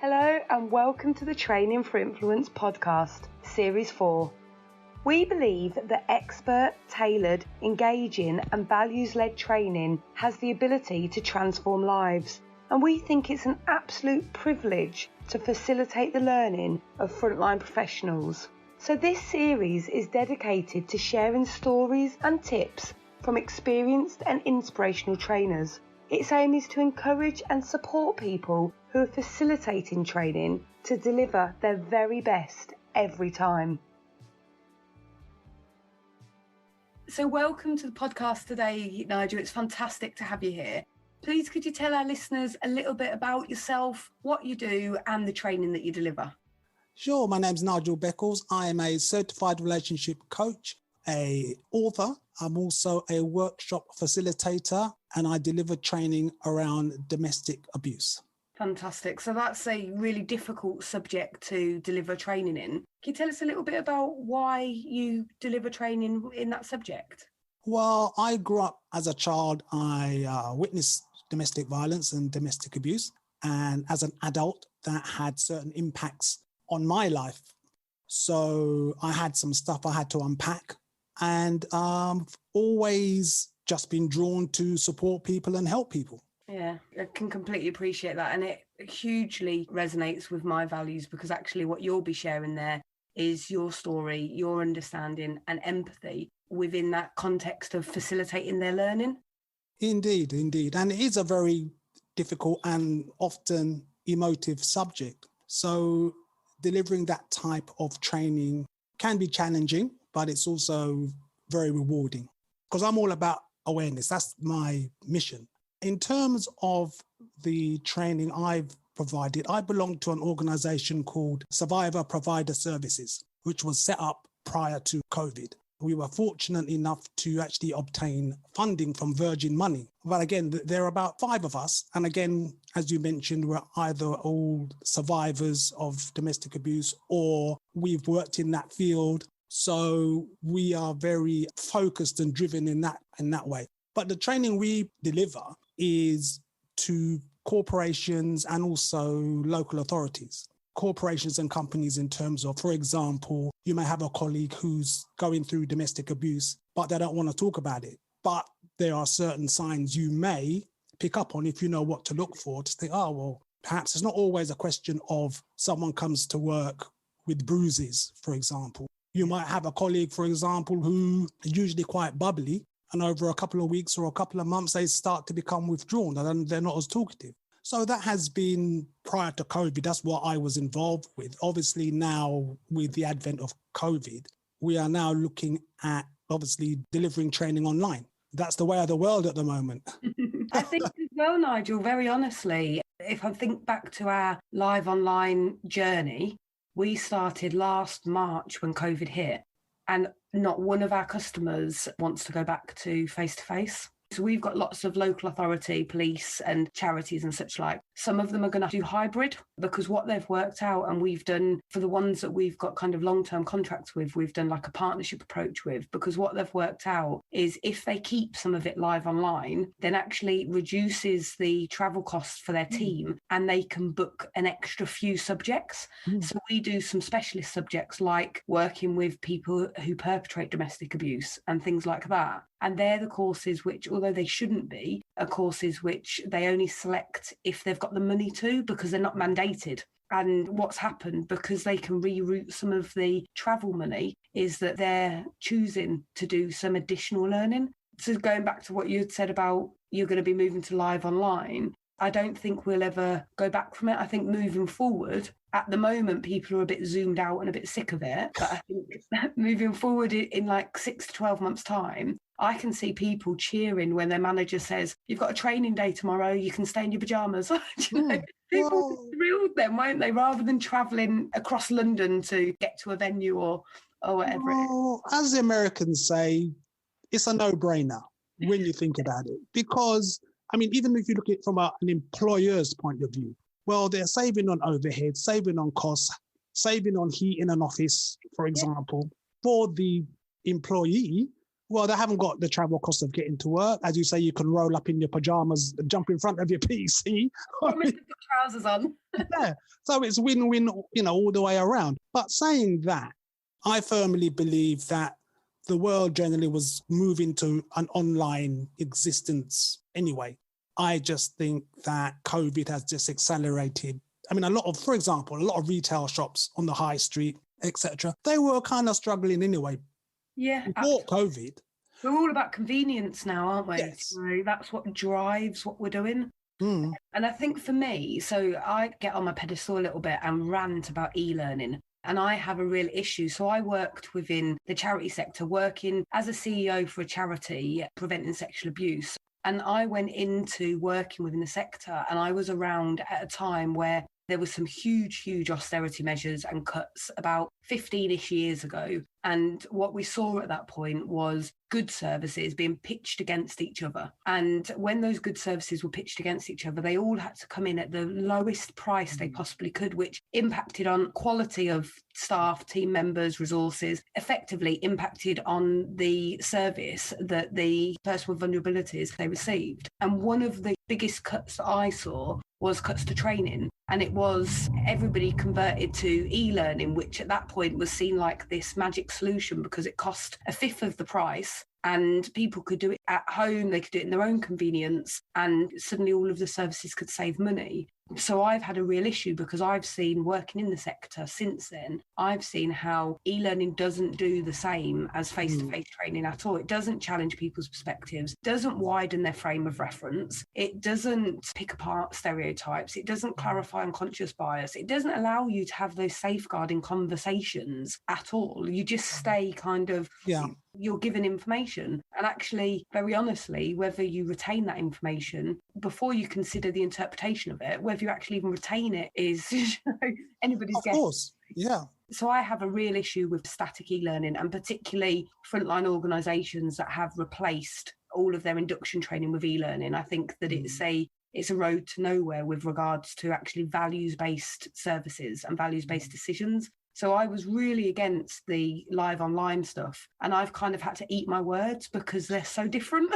Hello and welcome to the Training for Influence podcast, Series 4. We believe that expert, tailored, engaging and values-led training has the ability to transform lives, and we think it's an absolute privilege to facilitate the learning of frontline professionals. So this series is dedicated to sharing stories and tips from experienced and inspirational trainers. Its aim is to encourage and support people who are facilitating training to deliver their very best every time. So welcome to the podcast today, Nigel. It's fantastic to have you here. Please could you tell our listeners a little bit about yourself, what you do and the training that you deliver? Sure, my name's Nigel Beckles. I am a certified relationship coach, an author. I'm also a workshop facilitator and I deliver training around domestic abuse. Fantastic. So that's a really difficult subject to deliver training in. Can you tell us a little bit about why you deliver training in that subject? Well, I grew up as a child. I witnessed domestic violence and domestic abuse. And as an adult, that had certain impacts on my life. So I had some stuff I had to unpack. And always just been drawn to support people and help people. Yeah, I can completely appreciate that. And it hugely resonates with my values because actually what you'll be sharing there is your story, your understanding and empathy within that context of facilitating their learning. Indeed. And it is a very difficult and often emotive subject. So delivering that type of training can be challenging, but it's also very rewarding because I'm all about awareness. That's my mission. In terms of the training I've provided, I belong to an organization called Survivor Provider Services, which was set up prior to COVID. We were fortunate enough to actually obtain funding from Virgin Money. But again, there are about 5 of us. And again, as you mentioned, we're either all survivors of domestic abuse or we've worked in that field. So we are very focused and driven in that way. But the training we deliver is to corporations and also local authorities. Corporations and companies in terms of, for example, you may have a colleague who's going through domestic abuse, but they don't want to talk about it. But there are certain signs you may pick up on if you know what to look for to think, oh, well, perhaps it's not always a question of someone comes to work with bruises, for example. You might have a colleague, for example, who is usually quite bubbly, and over a couple of weeks or a couple of months, they start to become withdrawn and they're not as talkative. So that has been prior to COVID. That's what I was involved with. Obviously now with the advent of COVID, we are now looking at obviously delivering training online. That's the way of the world at the moment. I think as well, Nigel, very honestly, if I think back to our live online journey, we started last March when COVID hit. And not one of our customers wants to go back to face-to-face. So we've got lots of local authority, police and charities and such like. Some of them are going to do hybrid because what they've worked out, and we've done for the ones that we've got kind of long-term contracts with, we've done like a partnership approach with, because what they've worked out is if they keep some of it live online, then actually reduces the travel costs for their team and they can book an extra few subjects. So we do some specialist subjects like working with people who perpetrate domestic abuse and things like that. And they're the courses which, although they shouldn't be, are courses which they only select if they've got the money to, because they're not mandated. And what's happened, because they can reroute some of the travel money, is that they're choosing to do some additional learning. So going back to what you had said about you're going to be moving to live online, I don't think we'll ever go back from it. I think moving forward, at the moment, people are a bit zoomed out and a bit sick of it. But I think moving forward in like 6 to 12 months' time, I can see people cheering when their manager says, you've got a training day tomorrow, you can stay in your pyjamas. People will thrilled then, won't they, rather than travelling across London to get to a venue or whatever it is. As the Americans say, it's a no-brainer when you think about it. Because, I mean, even if you look at it from an employer's point of view, well, they're saving on overhead, saving on costs, saving on heat in an office, for example. For the employee, Well, they haven't got the travel cost of getting to work. As you say, you can roll up in your pajamas, jump in front of your PC. Promise to put trousers on. Yeah. So it's win-win, all the way around. But saying that, I firmly believe that the world generally was moving to an online existence anyway. I just think that COVID has just accelerated. I mean, for example, a lot of retail shops on the high street, etc., they were kind of struggling anyway. Yeah. Before COVID. We're all about convenience now, aren't we? Yes. So that's what drives what we're doing. Mm. And I think for me, so I get on my pedestal a little bit and rant about e-learning. And I have a real issue. So I worked within the charity sector, working as a CEO for a charity preventing sexual abuse. And I went into working within the sector, and I was around at a time where there was some huge, huge austerity measures and cuts about 15-ish years ago. And what we saw at that point was good services being pitched against each other. And when those good services were pitched against each other, they all had to come in at the lowest price they possibly could, which impacted on quality of staff, team members, resources, effectively impacted on the service that the person with vulnerabilities they received. And one of the biggest cuts that I saw was cuts to training. And it was everybody converted to e-learning, which at that point was seen like this magic solution because it cost a fifth of the price and people could do it at home, they could do it in their own convenience, and suddenly all of the services could save money. So I've had a real issue because I've seen, working in the sector since then, I've seen how e-learning doesn't do the same as face-to-face training at all. It doesn't challenge people's perspectives, doesn't widen their frame of reference, it doesn't pick apart stereotypes, it doesn't clarify unconscious bias, it doesn't allow you to have those safeguarding conversations at all. You just stay kind of... You're given information, and actually, very honestly, whether you retain that information before you consider the interpretation of it, whether you actually even retain it is anybody's guess. Of course, yeah. So I have a real issue with static e-learning, and particularly frontline organisations that have replaced all of their induction training with e-learning. I think that it's a road to nowhere with regards to actually values-based services and values-based decisions. So I was really against the live online stuff, and I've kind of had to eat my words because they're so different.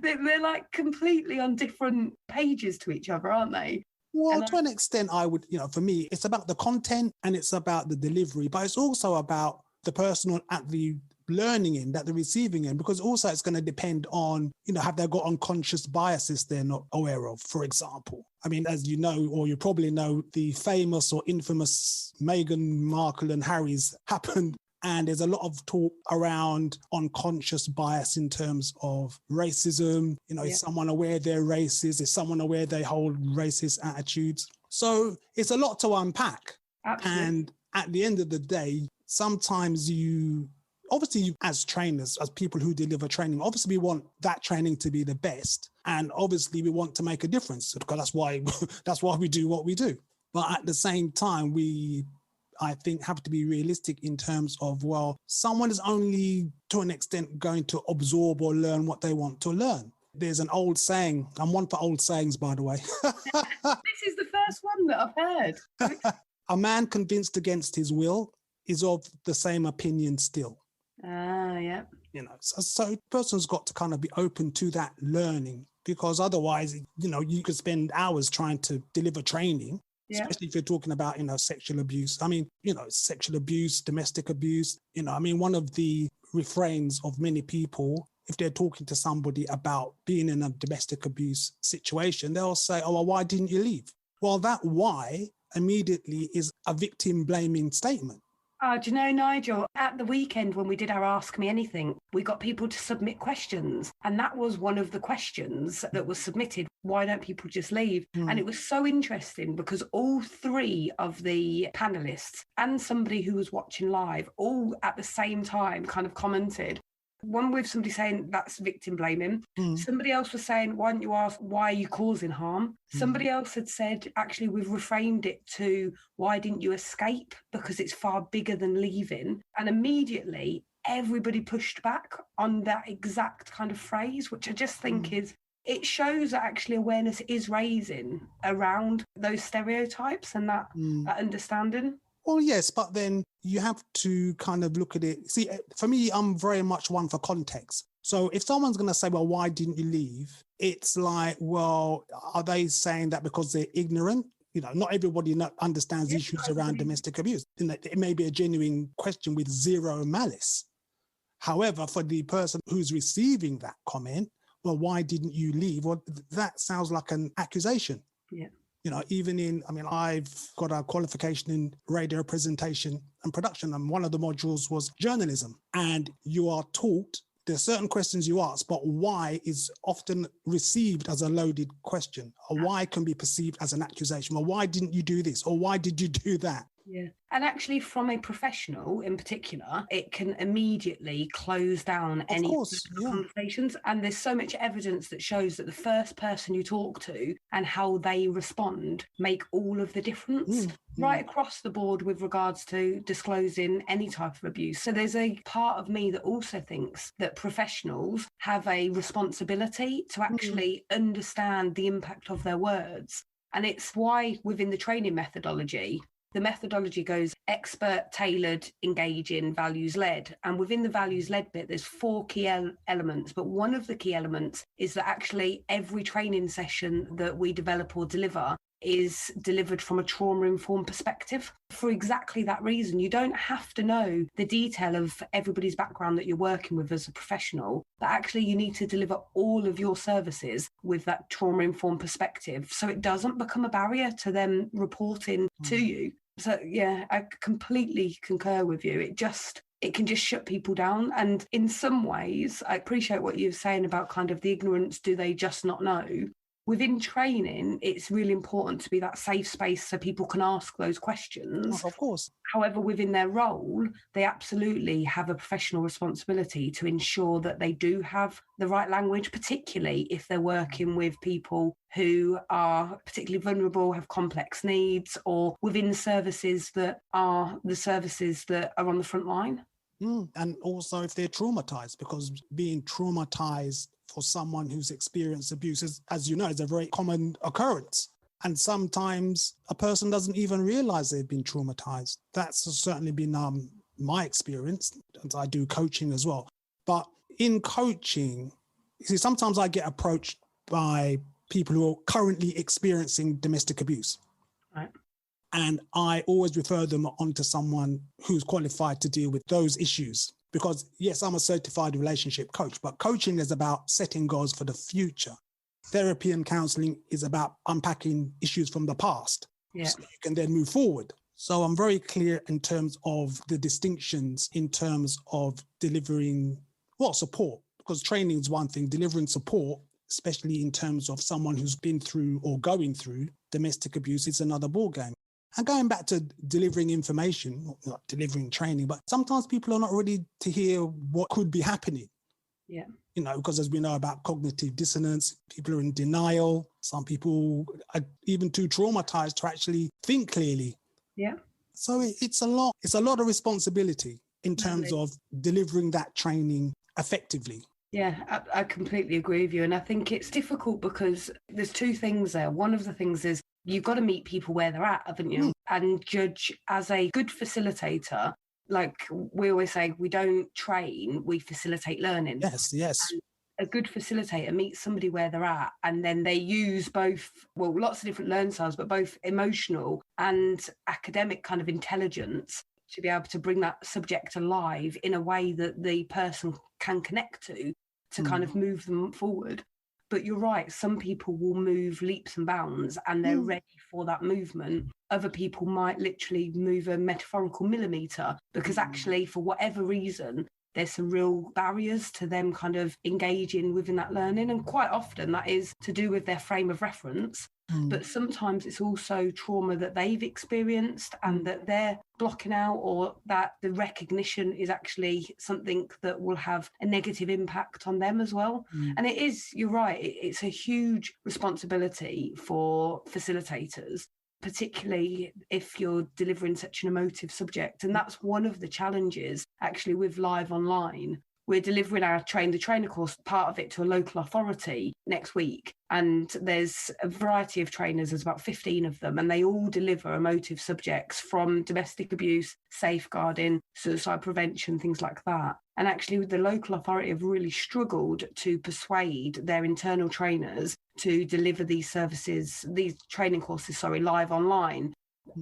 They're like completely on different pages to each other, aren't they? Well, to an extent, I would, for me, it's about the content and it's about the delivery, but it's also about the person at the learning end, at the receiving end, because also it's going to depend on, have they got unconscious biases they're not aware of, for example. I mean, as you know, or you probably know, the famous or infamous Meghan Markle and Harry's happened. And there's a lot of talk around unconscious bias in terms of racism. Is someone aware they're racist? Is someone aware they hold racist attitudes? So it's a lot to unpack. Absolutely. And at the end of the day, sometimes obviously, as trainers, as people who deliver training, obviously we want that training to be the best. And obviously we want to make a difference because that's why we do what we do. But at the same time, I think, have to be realistic in terms of, someone is only to an extent going to absorb or learn what they want to learn. There's an old saying, I'm one for old sayings, by the way. This is the first one that I've heard. A man convinced against his will is of the same opinion still. Yeah. So a person's got to kind of be open to that learning, because otherwise, you could spend hours trying to deliver training, especially if you're talking about, sexual abuse. I mean, sexual abuse, domestic abuse, one of the refrains of many people, if they're talking to somebody about being in a domestic abuse situation, they'll say, oh, well, why didn't you leave? Well, that why immediately is a victim blaming statement. Do you know, Nigel, at the weekend when we did our Ask Me Anything, we got people to submit questions. And that was one of the questions that was submitted. Why don't people just leave? And it was so interesting because all three of the panelists and somebody who was watching live all at the same time kind of commented. One with somebody saying that's victim blaming. Somebody else was saying, why don't you ask, why are you causing harm? Somebody else had said, actually, we've reframed it to, why didn't you escape? Because it's far bigger than leaving. And immediately, everybody pushed back on that exact kind of phrase, which I just think it shows that actually awareness is raising around those stereotypes and that understanding. Well, yes, but then you have to kind of look at it. See, for me, I'm very much one for context. So if someone's going to say, well, why didn't you leave? It's like, well, are they saying that because they're ignorant? Not everybody understands issues around domestic abuse. It may be a genuine question with zero malice. However, for the person who's receiving that comment, well, why didn't you leave? Well, that sounds like an accusation. Yeah. I've got a qualification in radio presentation and production, and one of the modules was journalism. And you are taught there's certain questions you ask, but why is often received as a loaded question. A why can be perceived as an accusation. Well, why didn't you do this? Or why did you do that? Yeah. And actually, from a professional in particular, it can immediately close down any conversations. And there's so much evidence that shows that the first person you talk to and how they respond make all of the difference right across the board with regards to disclosing any type of abuse. So there's a part of me that also thinks that professionals have a responsibility to actually understand the impact of their words. And it's why within the training methodology, the methodology goes expert, tailored, engaging, values-led. And within the values-led bit, there's 4 key elements. But one of the key elements is that actually every training session that we develop or deliver is delivered from a trauma-informed perspective. For exactly that reason, you don't have to know the detail of everybody's background that you're working with as a professional, but actually you need to deliver all of your services with that trauma-informed perspective, so it doesn't become a barrier to them reporting to you. So yeah, I completely concur with you. It can just shut people down. And in some ways, I appreciate what you're saying about kind of the ignorance. Do they just not know? Within training, it's really important to be that safe space so people can ask those questions. Oh, of course. However, within their role, they absolutely have a professional responsibility to ensure that they do have the right language, particularly if they're working with people who are particularly vulnerable, have complex needs, or within services that are on the front line. And also if they're traumatized, because being traumatized for someone who's experienced abuse, as you know, is a very common occurrence. And sometimes a person doesn't even realize they've been traumatized. That's certainly been my experience, and I do coaching as well. But in coaching, see, sometimes I get approached by people who are currently experiencing domestic abuse. Right. And I always refer them on to someone who's qualified to deal with those issues. Because yes, I'm a certified relationship coach, but coaching is about setting goals for the future. Therapy and counseling is about unpacking issues from the past, so you can then move forward. So I'm very clear in terms of the distinctions in terms of delivering support, because training is one thing, delivering support, especially in terms of someone who's been through or going through domestic abuse, is another ballgame. And going back to delivering information, not delivering training, but sometimes people are not ready to hear what could be happening. Yeah. Because as we know about cognitive dissonance, people are in denial. Some people are even too traumatized to actually think clearly. Yeah. So it's a lot of responsibility in terms of delivering that training effectively. Yeah, I completely agree with you. And I think it's difficult because there's 2 things there. One of the things is you've got to meet people where they're at, haven't you? And judge as a good facilitator. Like we always say, we don't train, we facilitate learning. Yes. And a good facilitator meets somebody where they're at, and then they use lots of different learning styles, but both emotional and academic kind of intelligence to be able to bring that subject alive in a way that the person can connect to kind of move them forward. But you're right, some people will move leaps and bounds and they're ready for that movement. Other people might literally move a metaphorical millimetre because actually, for whatever reason, there's some real barriers to them kind of engaging within that learning. And quite often that is to do with their frame of reference. But sometimes it's also trauma that they've experienced and that they're blocking out, or that the recognition is actually something that will have a negative impact on them as well. And it is, you're right, it's a huge responsibility for facilitators, particularly if you're delivering such an emotive subject. And that's one of the challenges actually with live online, we're delivering our Train the Trainer course, part of it, to a local authority next week. And there's a variety of trainers, there's about 15 of them, and they all deliver emotive subjects from domestic abuse, safeguarding, suicide prevention, things like that. And actually, the local authority have really struggled to persuade their internal trainers to deliver these services, these training courses, live online.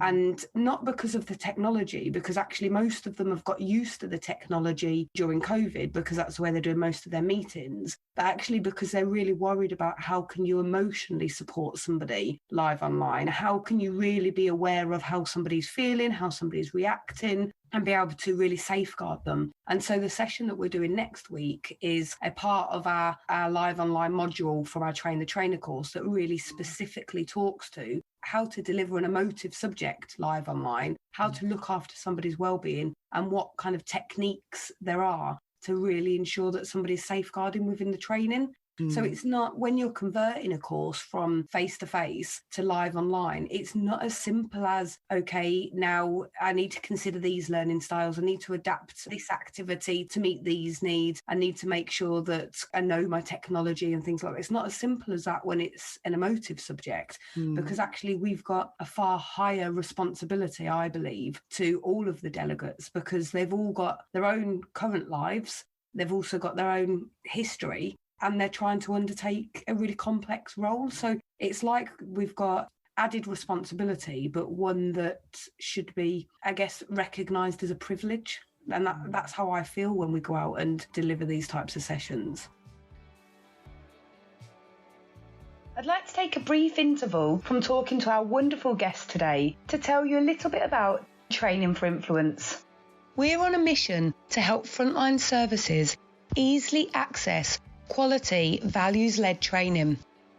And not because of the technology, because actually most of them have got used to the technology during COVID, because that's where they're doing most of their meetings, but actually because they're really worried about how can you emotionally support somebody live online? How can you really be aware of how somebody's feeling, how somebody's reacting, and be able to really safeguard them. And so the session that we're doing next week is a part of our live online module from our Train the Trainer course that really specifically talks to how to deliver an emotive subject live online, how to look after somebody's well-being, and what kind of techniques there are to really ensure that somebody's safeguarding within the training. So it's not, when you're converting a course from face-to-face to live online, it's not as simple as, okay, now I need to consider these learning styles. I need to adapt this activity to meet these needs. I need to make sure that I know my technology and things like that. It's not as simple as that when it's an emotive subject, because actually we've got a far higher responsibility, I believe, to all of the delegates, because they've all got their own current lives. They've also got their own history, and they're trying to undertake a really complex role. So it's like we've got added responsibility, but one that should be, I guess, recognised as a privilege. And that's how I feel when we go out and deliver these types of sessions. I'd like to take a brief interval from talking to our wonderful guest today to tell you a little bit about Training for Influence. We're on a mission to help frontline services easily access quality, values-led training.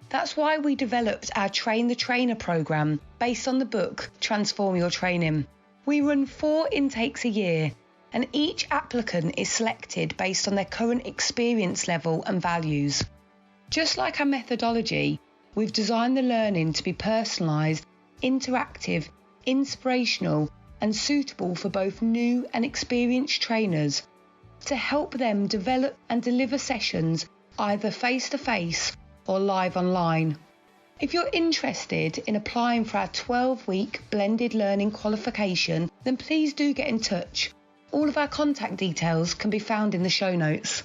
That's why we developed our Train the Trainer programme based on the book Transform Your Training. We run 4 intakes a year, and each applicant is selected based on their current experience level and values. Just like our methodology, we've designed the learning to be personalised, interactive, inspirational, and suitable for both new and experienced trainers to help them develop and deliver sessions either face-to-face or live online. If you're interested in applying for our 12-week blended learning qualification, then please do get in touch. All of our contact details can be found in the show notes.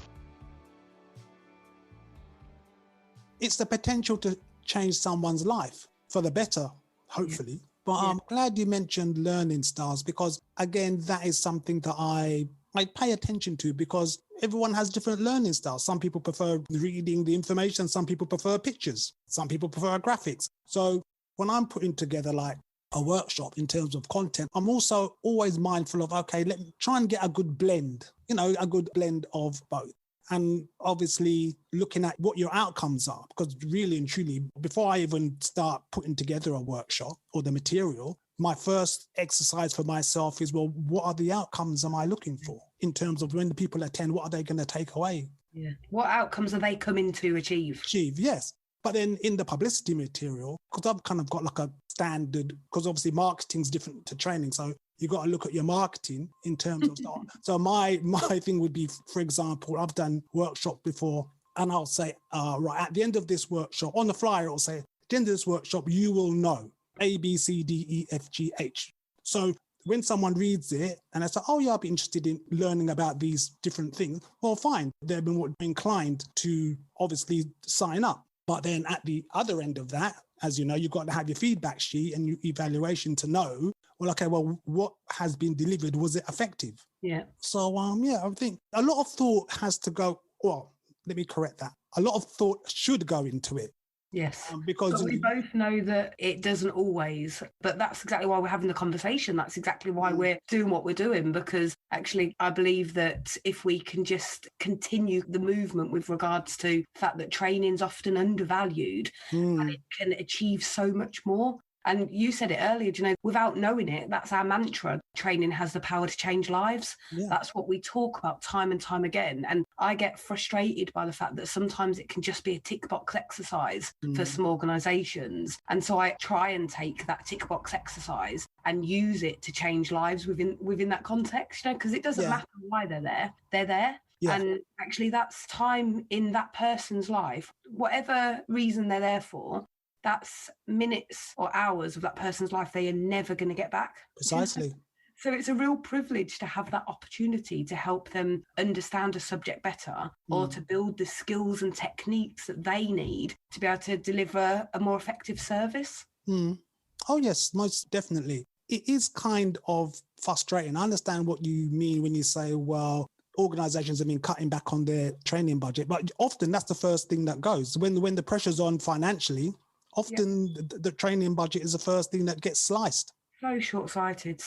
It's the potential to change someone's life for the better, hopefully. But I'm glad you mentioned learning styles, because again, that is something that I pay attention to, because everyone has different learning styles. Some people prefer reading the information. Some people prefer pictures. Some people prefer graphics. So when I'm putting together like a workshop in terms of content, I'm also always mindful of, okay, let me try and get a good blend, a good blend of both. And obviously looking at what your outcomes are, because really and truly, before I even start putting together a workshop or the material, my first exercise for myself is, well, what are the outcomes am I looking for in terms of when the people attend, what are they going to take away? Yeah. What outcomes are they coming to achieve? Yes. But then in the publicity material, because I've kind of got like a standard, because obviously marketing's different to training. So you got to look at your marketing in terms of stuff. So my thing would be, for example, I've done workshop before, and I'll say, right, at the end of this workshop, on the flyer, it'll say, at the end of this workshop, you will know A, B, C, D, E, F, G, H. So when someone reads it and I say, oh yeah, I'll be interested in learning about these different things, well, fine. They're inclined to obviously sign up. But then at the other end of that, as you know, you've got to have your feedback sheet and your evaluation to know, well, okay, well, what has been delivered? Was it effective? Yeah. So, I think a lot of thought has to go, well, let me correct that. A lot of thought should go into it. Yes, because but we both know that it doesn't always, but that's exactly why we're having the conversation. That's exactly why we're doing what we're doing, because actually I believe that if we can just continue the movement with regards to the fact that training's often undervalued and it can achieve so much more. And you said it earlier, without knowing it, that's our mantra. Training has the power to change lives. Yeah. That's what we talk about time and time again. And I get frustrated by the fact that sometimes it can just be a tick box exercise for some organisations. And so I try and take that tick box exercise and use it to change lives within that context, because it doesn't matter why they're there. They're there. Yeah. And actually that's time in that person's life, whatever reason they're there for, that's minutes or hours of that person's life they are never going to get back. Precisely. So it's a real privilege to have that opportunity to help them understand a subject better or to build the skills and techniques that they need to be able to deliver a more effective service. Oh, yes, most definitely. It is kind of frustrating. I understand what you mean when you say, well, organizations have been cutting back on their training budget, but often that's the first thing that goes. When the pressure's on financially, often the training budget is the first thing that gets sliced. So short-sighted,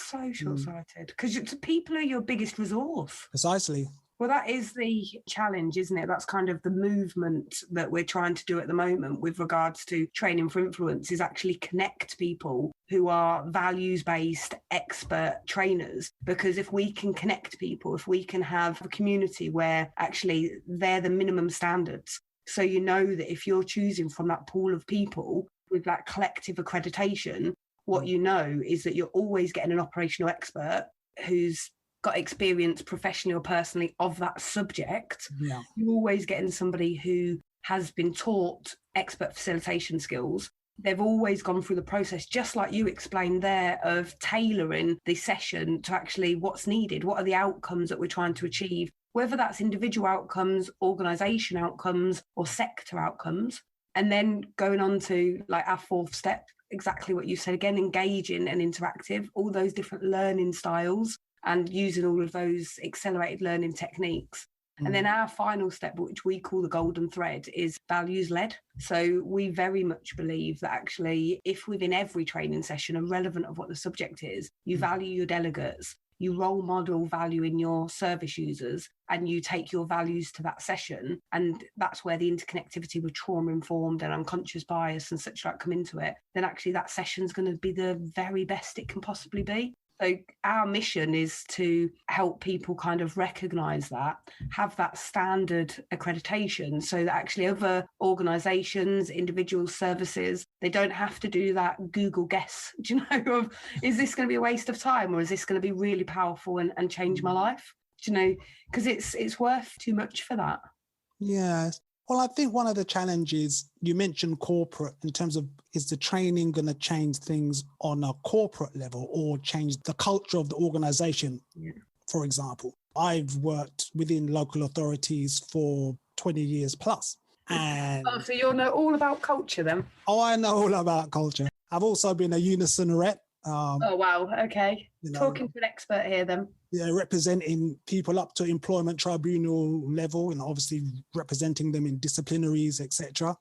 because people are your biggest resource. Precisely. Well, that is the challenge, isn't it? That's kind of the movement that we're trying to do at the moment with regards to training for influence, is actually connect people who are values-based expert trainers. Because if we can connect people, if we can have a community where actually they're the minimum standards, so you know that if you're choosing from that pool of people with that collective accreditation, what you know is that you're always getting an operational expert who's got experience professionally or personally of that subject. Yeah. You're always getting somebody who has been taught expert facilitation skills. They've always gone through the process, just like you explained there, of tailoring the session to actually what's needed. What are the outcomes that we're trying to achieve, whether that's individual outcomes, organisation outcomes, or sector outcomes. And then going on to like our fourth step, exactly what you said again, engaging and interactive, all those different learning styles and using all of those accelerated learning techniques. And then our final step, which we call the golden thread, is values led. So we very much believe that actually, if within every training session, irrelevant of what the subject is, you value your delegates, you role model value in your service users, and you take your values to that session. And that's where the interconnectivity with trauma-informed and unconscious bias and such like come into it. Then actually that session's going to be the very best it can possibly be. So our mission is to help people kind of recognise that, have that standard accreditation so that actually other organisations, individual services, they don't have to do that Google guess, do you know, of is this going to be a waste of time or is this going to be really powerful and change my life? Do you know, because it's worth too much for that. Yes. Well, I think one of the challenges you mentioned corporate in terms of, is the training going to change things on a corporate level or change the culture of the organization? Yeah. For example, I've worked within local authorities for 20 years plus. And so you know all about culture then? Oh, I know all about culture. I've also been a Unison rep. Oh, wow. Okay. Talking to an expert here then. Yeah, representing people up to employment tribunal level and obviously representing them in disciplinaries, etc.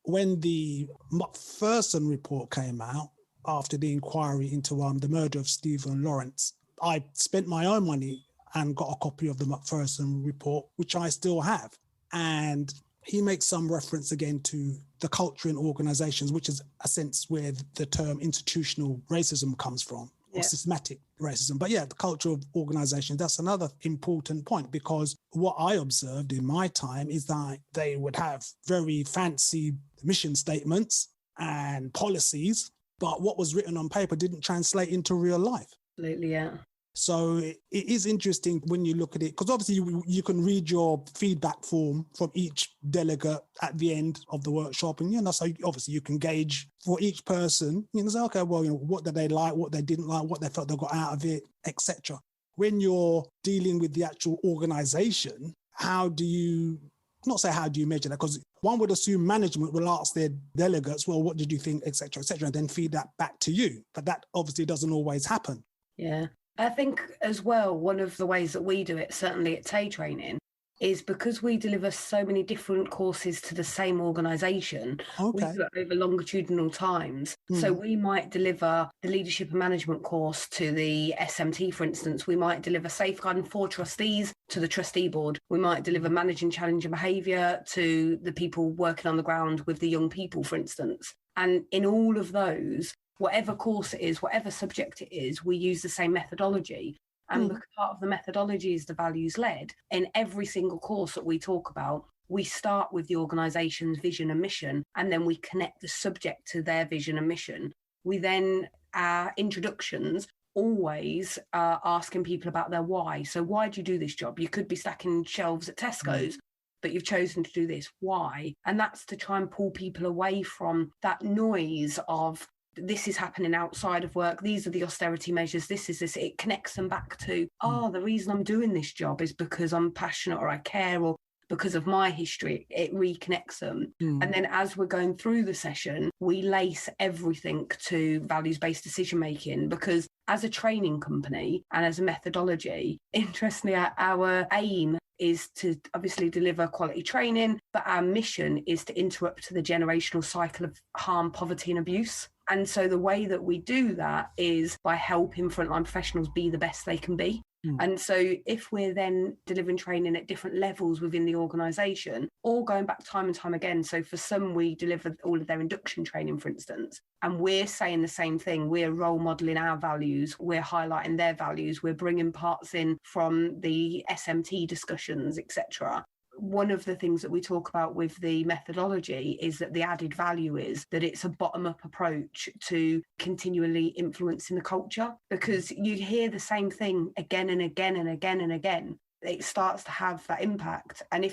When the Macpherson report came out after the inquiry into the murder of Stephen Lawrence, I spent my own money and got a copy of the Macpherson report, which I still have. And he makes some reference again to the culture in organizations, which is a sense where the term institutional racism comes from, or systematic racism. But yeah, the culture of organizations, that's another important point, because what I observed in my time is that they would have very fancy mission statements and policies, but what was written on paper didn't translate into real life. Absolutely, yeah. So it is interesting when you look at it, because obviously you can read your feedback form from each delegate at the end of the workshop. And, so obviously you can gauge for each person, say, okay, well, what did they like, what they didn't like, what they felt they got out of it, etc. When you're dealing with the actual organization, how do you measure that? Because one would assume management will ask their delegates, well, what did you think, etc., and then feed that back to you. But that obviously doesn't always happen. Yeah. I think as well, one of the ways that we do it, certainly at TAY Training, is because we deliver so many different courses to the same organisation, we do it over longitudinal times. So we might deliver the leadership and management course to the SMT, for instance. We might deliver safeguarding for trustees to the trustee board. We might deliver managing challenging behaviour to the people working on the ground with the young people, for instance. And in all of those, whatever course it is, whatever subject it is, we use the same methodology. And because part of the methodology is the values led, in every single course that we talk about, we start with the organisation's vision and mission, and then we connect the subject to their vision and mission. We then, our introductions, always asking people about their why. So why do you do this job? You could be stacking shelves at Tesco's, but you've chosen to do this. Why? And that's to try and pull people away from that noise of this is happening outside of work. These are the austerity measures. This is this. It connects them back to, the reason I'm doing this job is because I'm passionate or I care or because of my history. It reconnects them. And then as we're going through the session, we lace everything to values-based decision making, because as a training company and as a methodology, interestingly, our aim is to obviously deliver quality training, but our mission is to interrupt the generational cycle of harm, poverty and abuse. And so the way that we do that is by helping frontline professionals be the best they can be. And so if we're then delivering training at different levels within the organisation, or going back time and time again, so for some we deliver all of their induction training, for instance, and we're saying the same thing, we're role modelling our values, we're highlighting their values, we're bringing parts in from the SMT discussions, etc. One of the things that we talk about with the methodology is that the added value is that it's a bottom-up approach to continually influencing the culture, because you hear the same thing again and again and again and again. It starts to have that impact. And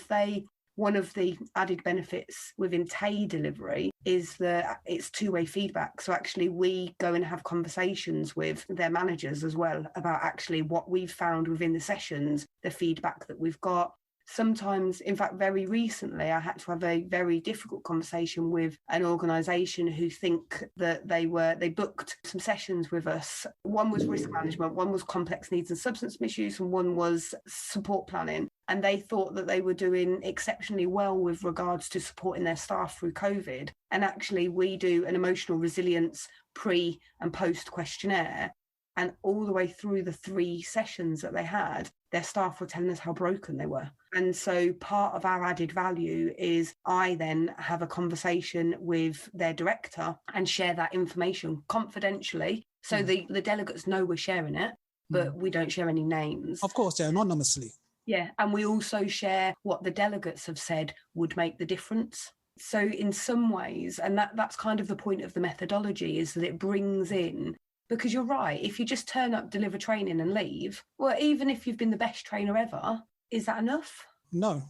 one of the added benefits within TAE delivery is that it's two-way feedback. So actually we go and have conversations with their managers as well about actually what we've found within the sessions, the feedback that we've got. Sometimes, in fact, very recently, I had to have a very difficult conversation with an organisation who think that they booked some sessions with us. One was risk management, one was complex needs and substance misuse, and one was support planning. And they thought that they were doing exceptionally well with regards to supporting their staff through COVID. And actually, we do an emotional resilience pre and post questionnaire. And all the way through the 3 sessions that they had, their staff were telling us how broken they were. And so part of our added value is I then have a conversation with their director and share that information confidentially. So the delegates know we're sharing it, but we don't share any names. Of course, yeah, anonymously. Yeah. And we also share what the delegates have said would make the difference. So in some ways, and that's kind of the point of the methodology, is that it brings in, because you're right, if you just turn up, deliver training and leave, well, even if you've been the best trainer ever, is that enough? No,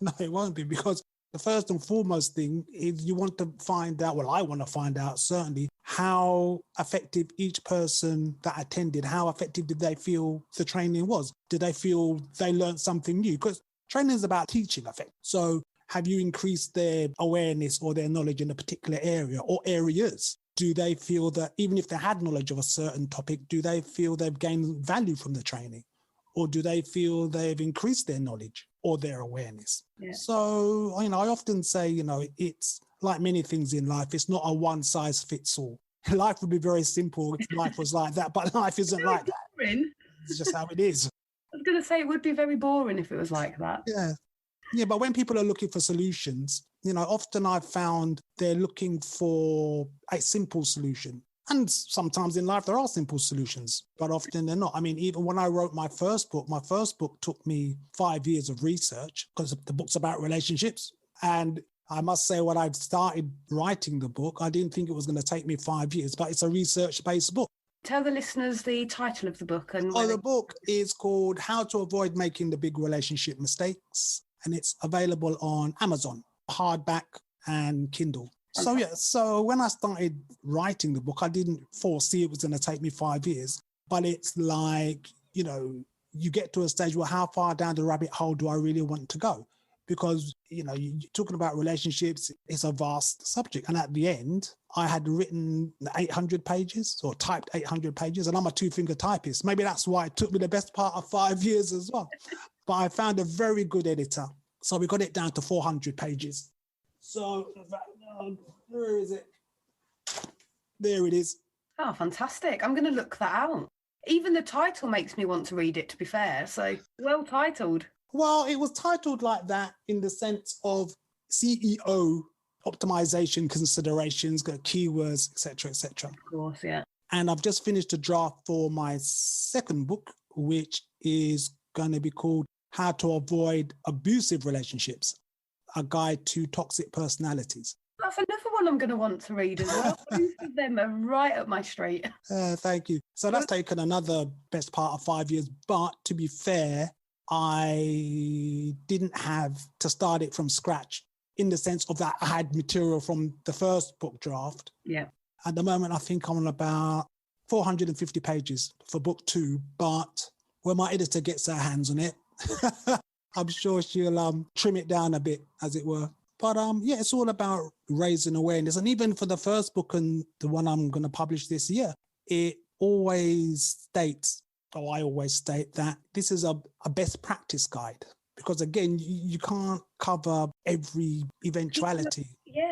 no, it won't be, because the first and foremost thing is you want to find out, well, I want to find out certainly, how effective each person that attended, how effective did they feel the training was? Did they feel they learned something new? Because training is about teaching effect. So have you increased their awareness or their knowledge in a particular area or areas? Do they feel that even if they had knowledge of a certain topic, do they feel they've gained value from the training? Or do they feel they've increased their knowledge or their awareness? Yeah. So, I often say, it's like many things in life, it's not a one size fits all. Life would be very simple if life was like that, but life isn't like that. It's just how it is. I was going to say it would be very boring if it was like that. Yeah. Yeah, but when people are looking for solutions, often I've found they're looking for a simple solution. And sometimes in life there are simple solutions, but often they're not. I mean, even when I wrote my first book took me 5 years of research, because the book's about relationships. And I must say, when I started writing the book, I didn't think it was going to take me 5 years, but it's a research-based book. Tell the listeners the title of the book. The book is called How to Avoid Making the Big Relationship Mistakes, and it's available on Amazon, hardback and Kindle. So when I started writing the book, I didn't foresee it was going to take me 5 years. But it's like, you get to a stage where how far down the rabbit hole do I really want to go? Because, you're talking about relationships, it's a vast subject. And at the end, I had written 800 pages or typed 800 pages, and I'm a 2-finger typist. Maybe that's why it took me the best part of 5 years as well. But I found a very good editor. So we got it down to 400 pages. So where is it? There it is. Oh, fantastic. I'm going to look that out. Even the title makes me want to read it, to be fair. So well titled. Well, it was titled like that in the sense of CEO optimization considerations, keywords, etc., etc. Of course, yeah. And I've just finished a draft for my second book, which is going to be called How to Avoid Abusive Relationships, a guide to toxic personalities. That's another one I'm going to want to read as well. Both of them are right up my street. Thank you. So that's taken another best part of 5 years. But to be fair, I didn't have to start it from scratch in the sense of that I had material from the first book draft. Yeah. At the moment, I think I'm on about 450 pages for book 2. But when my editor gets her hands on it, I'm sure she'll trim it down a bit, as it were. But yeah, it's all about raising awareness. And even for the first book and the one I'm going to publish this year, it always states, or I always state, that this is a best practice guide. Because again, you can't cover every eventuality.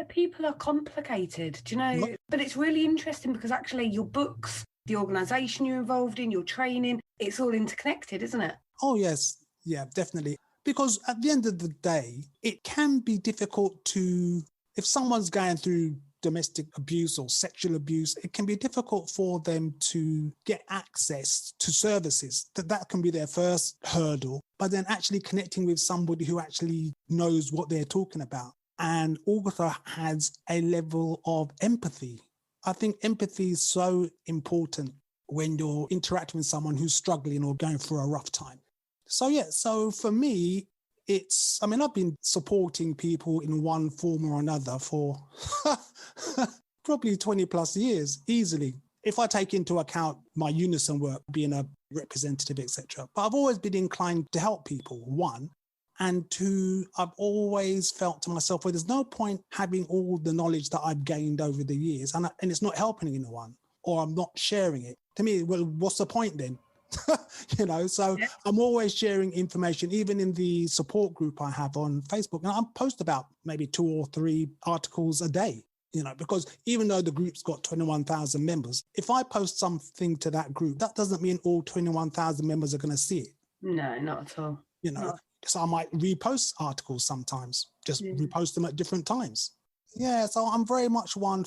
People are complicated, do you know? Yep. But it's really interesting because actually your books, the organisation you're involved in, your training, it's all interconnected, isn't it? Oh, yes. Yeah, definitely. Because at the end of the day, it can be difficult if someone's going through domestic abuse or sexual abuse, it can be difficult for them to get access to services. That can be their first hurdle. But then actually connecting with somebody who actually knows what they're talking about and also has a level of empathy. I think empathy is so important when you're interacting with someone who's struggling or going through a rough time. So for me, I've been supporting people in one form or another for probably 20 plus years, easily. If I take into account my unison work, being a representative, etc. But I've always been inclined to help people, one. And two, I've always felt to myself, well, there's no point having all the knowledge that I've gained over the years and it's not helping anyone, or I'm not sharing it. To me, well, what's the point then? So yeah. I'm always sharing information, even in the support group I have on Facebook. And I post about maybe 2 or 3 articles a day, because even though the group's got 21,000 members, if I post something to that group, that doesn't mean all 21,000 members are going to see it. No, not at all. So I might repost articles sometimes, just repost them at different times. Yeah, so I'm very much I'm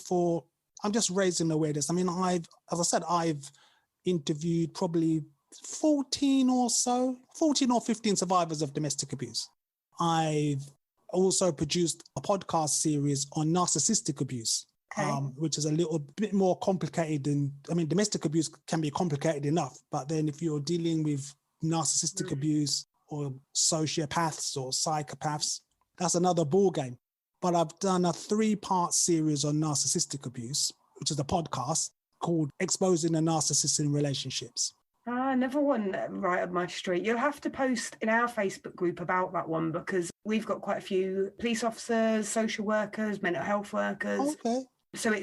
just raising awareness. I mean, I've interviewed probably 14 or 15 survivors of domestic abuse. I've also produced a podcast series on narcissistic abuse, which is a little bit more complicated domestic abuse can be complicated enough, but then if you're dealing with narcissistic abuse or sociopaths or psychopaths, that's another ball game. But I've done a 3-part series on narcissistic abuse, which is a podcast called Exposing the Narcissist in Relationships. Another one right up my street. You'll have to post in our Facebook group about that one because we've got quite a few police officers, social workers, mental health workers. Okay. So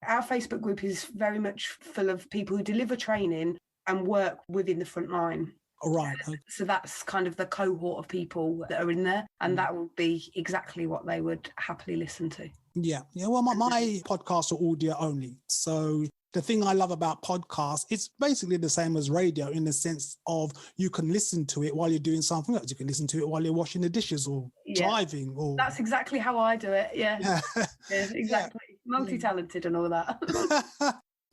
our Facebook group is very much full of people who deliver training and work within the front line. All right. Okay. So that's kind of the cohort of people that are in there, and that will be exactly what they would happily listen to. Yeah. Well, my podcasts are audio only. So the thing I love about podcasts, it's basically the same as radio in the sense of you can listen to it while you're doing something else. You can listen to it while you're washing the dishes or driving. Or that's exactly how I do it. Yeah, exactly. Yeah. Multi-talented and all that.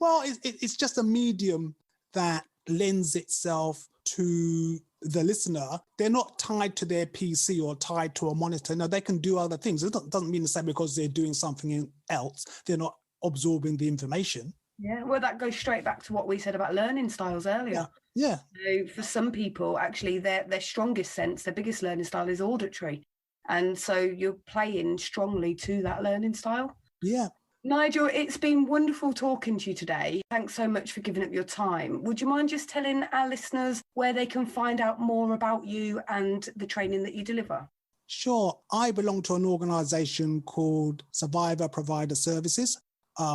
Well, it's just a medium that lends itself to the listener. They're not tied to their PC or tied to a monitor. No, they can do other things. It doesn't mean to say because they're doing something else, they're not absorbing the information. Yeah, well, that goes straight back to what we said about learning styles earlier. Yeah. So for some people, actually, their strongest sense, their biggest learning style is auditory. And so you're playing strongly to that learning style. Yeah. Nigel, it's been wonderful talking to you today. Thanks so much for giving up your time. Would you mind just telling our listeners where they can find out more about you and the training that you deliver? Sure. I belong to an organisation called Survivor Provider Services.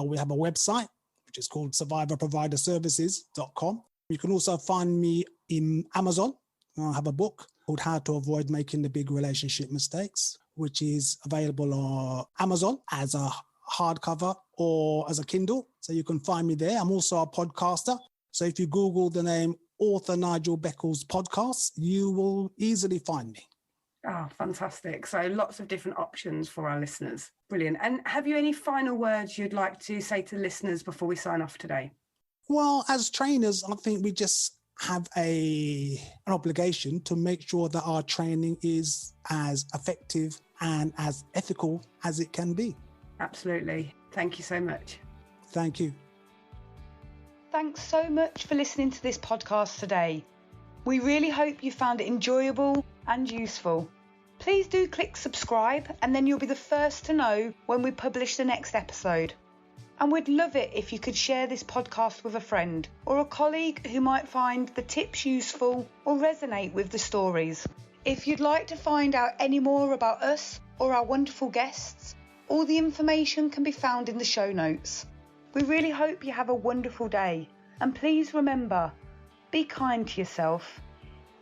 We have a website, which is called survivorproviderservices.com. You can also find me in Amazon. I have a book called How to Avoid Making the Big Relationship Mistakes, which is available on Amazon as a hardcover or as a Kindle. So you can find me there. I'm also a podcaster. So if you Google the name author Nigel Beckles podcast, you will easily find me. Oh, fantastic. So lots of different options for our listeners. Brilliant. And have you any final words you'd like to say to listeners before we sign off today? Well, as trainers, I think we just have an obligation to make sure that our training is as effective and as ethical as it can be. Absolutely. Thank you so much. Thank you. Thanks so much for listening to this podcast today. We really hope you found it enjoyable and useful. Please do click subscribe, and then you'll be the first to know when we publish the next episode. And we'd love it if you could share this podcast with a friend or a colleague who might find the tips useful or resonate with the stories. If you'd like to find out any more about us or our wonderful guests, all the information can be found in the show notes. We really hope you have a wonderful day, and please remember, be kind to yourself.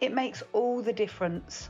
It makes all the difference.